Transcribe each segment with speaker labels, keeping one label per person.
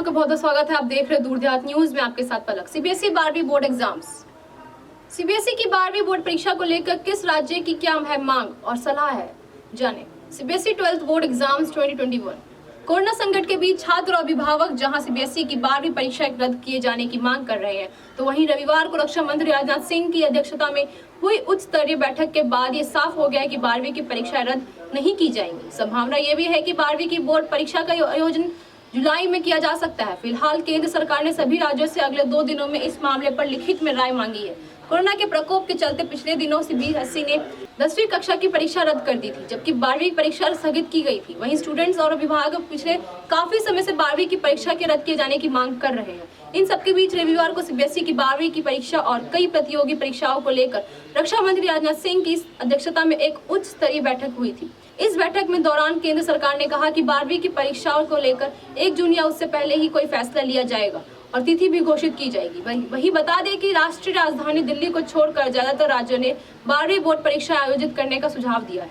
Speaker 1: आपका बहुत बहुत स्वागत है। आप देख रहे हैं दूर देहात न्यूज में, आपके साथ पलक। सीबीएसई 12वीं बोर्ड एग्जाम्स। सीबीएसई की 12वीं बोर्ड परीक्षा को लेकर किस राज्य की क्या है मांग और सलाह है, जाने। CBSE 12th board exams 2021। Corona संकट के बीच छात्र और अभिभावक जहां सीबीएसई की 12वीं परीक्षा रद्द किए जाने की मांग कर रहे हैं, तो वहीं रविवार को रक्षा मंत्री राजनाथ सिंह की अध्यक्षता में हुई उच्च स्तरीय बैठक के बाद ये साफ हो गया है कि 12वीं की परीक्षा रद्द नहीं की जाएंगी। संभावना ये भी है कि 12वीं की बोर्ड परीक्षा का आयोजन जुलाई में किया जा सकता है। फिलहाल केंद्र सरकार ने सभी राज्यों से अगले 2 दिनों में इस मामले पर लिखित में राय मांगी है। कोरोना के प्रकोप के चलते पिछले दिनों सीबीएसई ने 10वीं कक्षा की परीक्षा रद्द कर दी थी, जबकि 12वीं परीक्षा स्थगित की गई थी। वहीं स्टूडेंट्स और अभिभावक पिछले काफी समय से 12वीं की परीक्षा के रद्द किए जाने की मांग कर रहे हैं। इन सबके बीच रविवार को सीबीएसई की 12वीं की परीक्षा और कई प्रतियोगी परीक्षाओं को लेकर रक्षा मंत्री राजनाथ सिंह की अध्यक्षता में एक उच्च स्तरीय बैठक हुई थी। इस बैठक में दौरान केंद्र सरकार ने कहा कि 12वीं की परीक्षाओं को लेकर 1 जून या उससे पहले ही कोई फैसला लिया जाएगा और तिथि भी घोषित की जाएगी। वही बता दें कि राष्ट्रीय राजधानी दिल्ली को छोड़कर ज्यादातर राज्यों ने 12वीं बोर्ड परीक्षा आयोजित करने का सुझाव दिया है।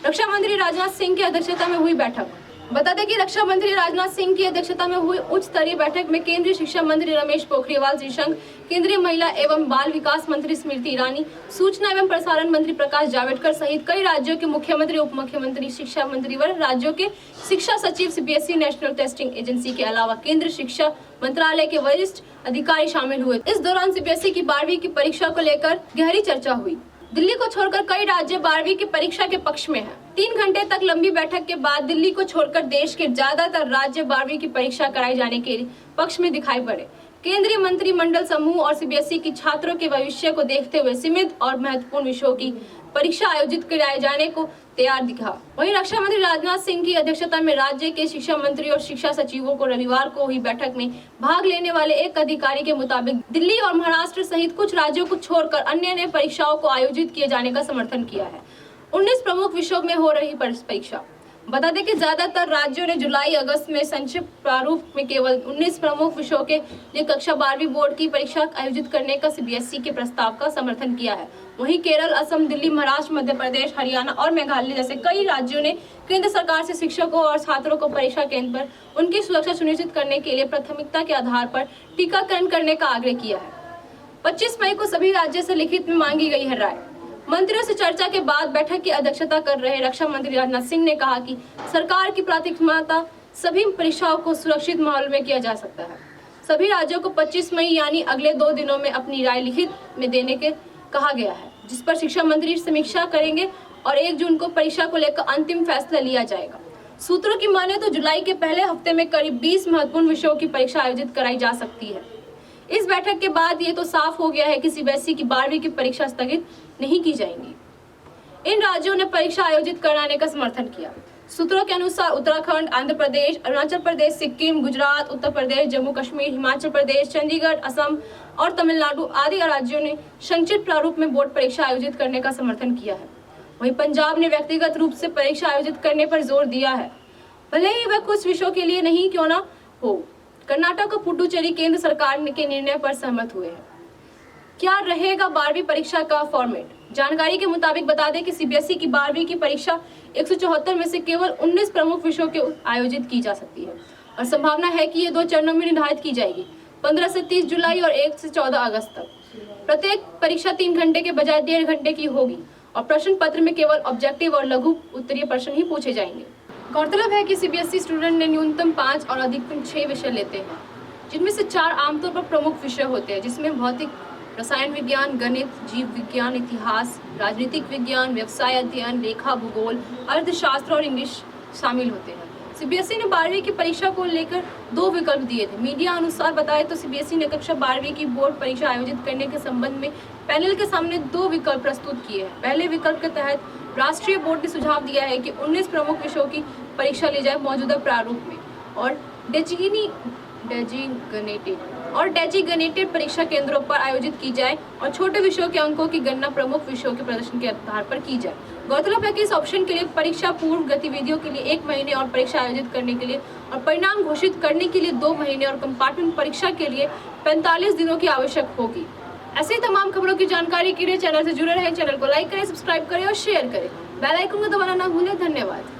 Speaker 1: रक्षा मंत्री राजनाथ सिंह की अध्यक्षता में हुई बैठक। बता दें कि रक्षा मंत्री राजनाथ सिंह की अध्यक्षता में हुई उच्च स्तरीय बैठक में केंद्रीय शिक्षा मंत्री रमेश पोखरियाल निशंक, केंद्रीय महिला एवं बाल विकास मंत्री स्मृति ईरानी, सूचना एवं प्रसारण मंत्री प्रकाश जावड़ेकर सहित कई राज्यों के मुख्यमंत्री, उप मुख्यमंत्री, शिक्षा मंत्री व राज्यों के शिक्षा सचिव, सीबीएसई नेशनल टेस्टिंग एजेंसी के अलावा केंद्रीय शिक्षा मंत्रालय के वरिष्ठ अधिकारी शामिल हुए। इस दौरान सीबीएसई की 12वीं की परीक्षा को लेकर गहरी चर्चा हुई। दिल्ली को छोड़कर कई राज्य 12वीं की परीक्षा के पक्ष में हैं। 3 घंटे तक लंबी बैठक के बाद दिल्ली को छोड़कर देश के ज्यादातर राज्य 12वीं की परीक्षा कराए जाने के पक्ष में दिखाई पड़े। केंद्रीय मंत्रिमंडल समूह और सीबीएसई की छात्रों के भविष्य को देखते हुए सीमित और महत्वपूर्ण विषयों की परीक्षा आयोजित कराए जाने को तैयार दिखा। वहीं रक्षा मंत्री राजनाथ सिंह की अध्यक्षता में राज्य के शिक्षा मंत्री और शिक्षा सचिवों को रविवार को हुई बैठक में भाग लेने वाले एक अधिकारी के मुताबिक दिल्ली और महाराष्ट्र सहित कुछ राज्यों को छोड़कर अन्य ने परीक्षाओं को आयोजित किए जाने का समर्थन किया है। 19 प्रमुख विषयों में हो रही परीक्षा। बता दें कि ज्यादातर राज्यों ने जुलाई अगस्त में संक्षिप्त प्रारूप में केवल 19 प्रमुख विषयों के लिए कक्षा 12वीं बोर्ड की परीक्षा आयोजित करने का सीबीएसई के प्रस्ताव का समर्थन किया है। वहीं केरल, असम, दिल्ली, महाराष्ट्र, मध्य प्रदेश, हरियाणा और मेघालय जैसे कई राज्यों ने केंद्र सरकार से शिक्षकों और छात्रों को परीक्षा केंद्र पर उनकी सुरक्षा सुनिश्चित करने के लिए प्राथमिकता के आधार पर टीकाकरण करने का आग्रह किया है। 25 मई को सभी राज्यों से लिखित में मांगी गई है राय। मंत्रियों से चर्चा के बाद बैठक की अध्यक्षता कर रहे रक्षा मंत्री राजनाथ सिंह ने कहा कि सरकार की प्राथमिकता सभी परीक्षाओं को सुरक्षित माहौल में किया जा सकता है। सभी राज्यों को 25 मई यानी अगले 2 दिनों में अपनी राय लिखित में देने के कहा गया है, जिस पर शिक्षा मंत्री समीक्षा करेंगे और 1 जून को परीक्षा को लेकर अंतिम फैसला लिया जाएगा। सूत्रों की माने तो जुलाई के पहले हफ्ते में करीब 20 महत्वपूर्ण विषयों की परीक्षा आयोजित कराई जा सकती है। इस बैठक के बाद ये तो साफ हो गया है कि सीबीएसई की 12वीं की परीक्षा स्थगित नहीं की जाएंगी। इन राज्यों ने परीक्षा आयोजित कराने का समर्थन किया। सूत्रों के अनुसार उत्तराखंड, आंध्र प्रदेश, अरुणाचल प्रदेश, सिक्किम, गुजरात, उत्तर प्रदेश, जम्मू कश्मीर, हिमाचल प्रदेश, चंडीगढ़, असम और तमिलनाडु आदि राज्यों ने संक्षिप्त प्रारूप में बोर्ड परीक्षा आयोजित करने का समर्थन किया है। वहीं पंजाब ने व्यक्तिगत रूप से परीक्षा आयोजित करने पर जोर दिया है, भले ही वह कुछ विषयों के लिए नहीं क्यों न हो। कर्नाटक और पुडुचेरी केंद्र सरकार के निर्णय पर सहमत हुए हैं। क्या रहेगा 12वीं परीक्षा का फॉर्मेट? जानकारी के मुताबिक बता दें कि सीबीएसई की 12वीं की परीक्षा 174 में से केवल 19 प्रमुख विषयों के आयोजित की जा सकती है और संभावना है कि ये 2 चरणों में निर्धारित की जाएगी, 15 से 30 जुलाई और 1 से 14 अगस्त तक। प्रत्येक परीक्षा 3 घंटे के बजाय 1.5 घंटे की होगी और प्रश्न पत्र में केवल ऑब्जेक्टिव और लघु उत्तरीय प्रश्न ही पूछे जाएंगे। गौरतलब है कि सीबीएसई स्टूडेंट ने न्यूनतम 5 और अधिकतम 6 विषय लेते हैं, जिनमें से 4 आमतौर पर प्रमुख विषय होते हैं, जिसमें भौतिक, रसायन विज्ञान, गणित, जीव विज्ञान, इतिहास, राजनीतिक विज्ञान, व्यवसाय अध्ययन, रेखा, भूगोल, अर्थशास्त्र और इंग्लिश शामिल होते हैं। सीबीएसई ने 12वीं की परीक्षा को लेकर 2 विकल्प दिए थे। मीडिया अनुसार बताए तो सीबीएसई ने कक्षा 12वीं की बोर्ड परीक्षा आयोजित करने के संबंध में पैनल के सामने 2 विकल्प प्रस्तुत किए हैं। पहले विकल्प के तहत राष्ट्रीय बोर्ड ने सुझाव दिया है कि 19 प्रमुख विषयों की परीक्षा ली जाए मौजूदा प्रारूप में और डेजिग्नेटेड परीक्षा केंद्रों पर आयोजित की जाए और छोटे विषयों के अंकों की गणना प्रमुख विषयों के प्रदर्शन के आधार पर की जाए। गौरतलब है कि इस ऑप्शन के लिए परीक्षा पूर्व गतिविधियों के लिए 1 महीने और परीक्षा आयोजित करने के लिए और परिणाम घोषित करने के लिए 2 महीने और कंपार्टमेंट परीक्षा के लिए 45 दिनों की आवश्यक होगी। ऐसे ही तमाम खबरों की जानकारी के लिए चैनल से जुड़े रहें। चैनल को लाइक करें, सब्सक्राइब करें और शेयर करें। बेल आइकन को दबाना ना भूलें। धन्यवाद।